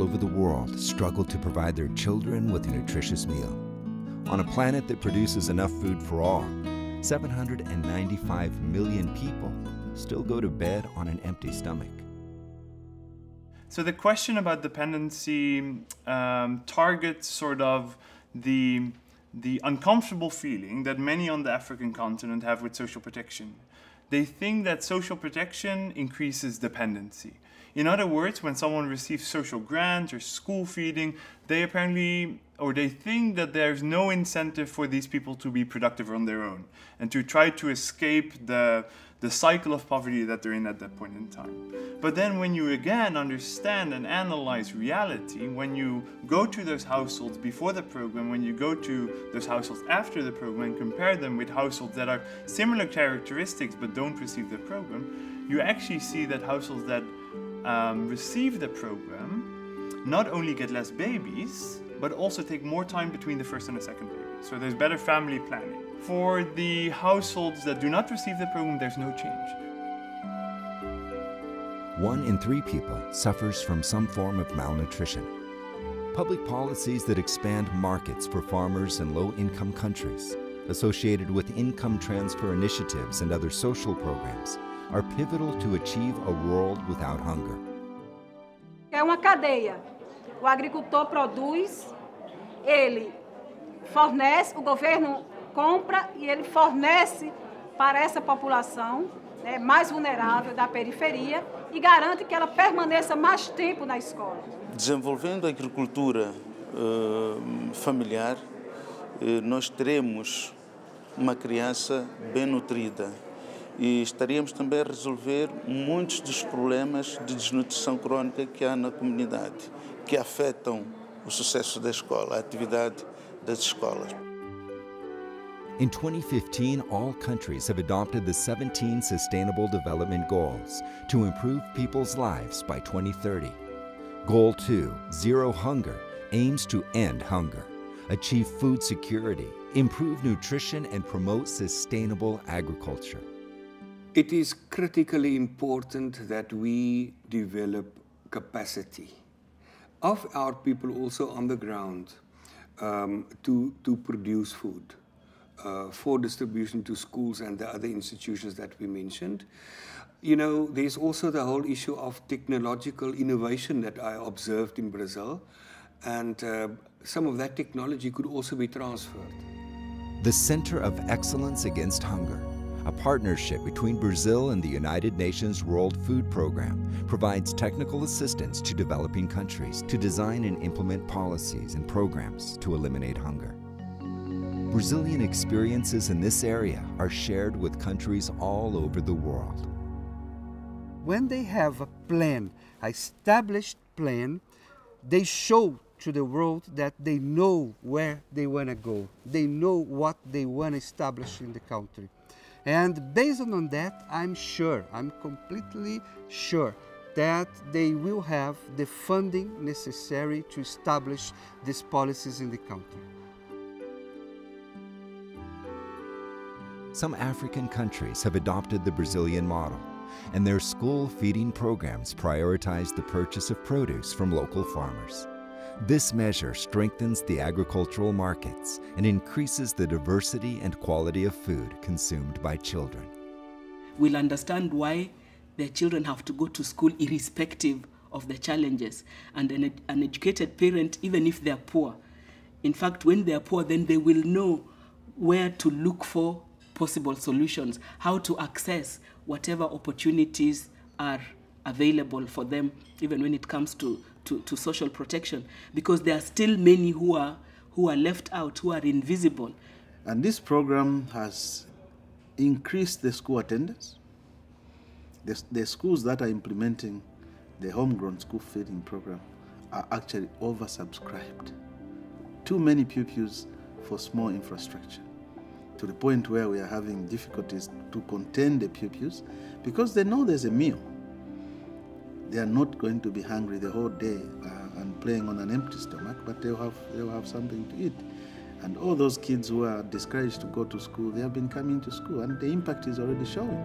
all over the world struggle to provide their children with a nutritious meal. On a planet that produces enough food for all, 795 million people still go to bed on an empty stomach. So the question about dependency targets sort of the uncomfortable feeling that many on the African continent have with social protection. They think that social protection increases dependency. In other words, when someone receives social grants or school feeding, they think that there's no incentive for these people to be productive on their own and to try to escape the cycle of poverty that they're in at that point in time. But then when you again understand and analyze reality, when you go to those households before the program, when you go to those households after the program and compare them with households that are similar characteristics but don't receive the program, you actually see that households that receive the program not only get less babies, but also take more time between the first and the second baby. So there's better family planning. For the households that do not receive the program, there's no change. 1 in 3 people suffers from some form of malnutrition. Public policies that expand markets for farmers in low-income countries, associated with income transfer initiatives and other social programs, are pivotal to achieve a world without hunger. É uma cadeia. O agricultor produz, ele fornece, o governo compra e ele fornece para essa população mais vulnerável da periferia e garante que ela permaneça mais tempo na escola. Desenvolvendo a agricultura familiar, nós teremos uma criança bem nutrida e estaríamos também a resolver muitos dos problemas de desnutrição crônica que há na comunidade, que afetam o sucesso da escola, a atividade das escolas. In 2015, all countries have adopted the 17 Sustainable Development Goals to improve people's lives by 2030. Goal 2, Zero Hunger, aims to end hunger, achieve food security, improve nutrition, and promote sustainable agriculture. It is critically important that we develop capacity of our people also on the ground to produce food for distribution to schools and the other institutions that we mentioned. You know, there's also the whole issue of technological innovation that I observed in Brazil, and some of that technology could also be transferred. The Center of Excellence Against Hunger, a partnership between Brazil and the United Nations World Food Programme, provides technical assistance to developing countries to design and implement policies and programs to eliminate hunger. Brazilian experiences in this area are shared with countries all over the world. When they have a plan, an established plan, they show to the world that they know where they want to go. They know what they want to establish in the country. And based on that, I'm completely sure that they will have the funding necessary to establish these policies in the country. Some African countries have adopted the Brazilian model, and their school feeding programs prioritize the purchase of produce from local farmers. This measure strengthens the agricultural markets and increases the diversity and quality of food consumed by children. We'll understand why their children have to go to school irrespective of the challenges. And an educated parent, even if they're poor, in fact, when they're poor, then they will know where to look for possible solutions, how to access whatever opportunities are available for them, even when it comes to social protection, because there are still many who are left out, who are invisible. And this program has increased the school attendance. The schools that are implementing the homegrown school feeding program are actually oversubscribed. Too many pupils for small infrastructure, to the point where we are having difficulties to contain the pupils because they know there's a meal. They are not going to be hungry the whole day and playing on an empty stomach, but they'll have something to eat. And all those kids who are discouraged to go to school, they have been coming to school, and the impact is already showing.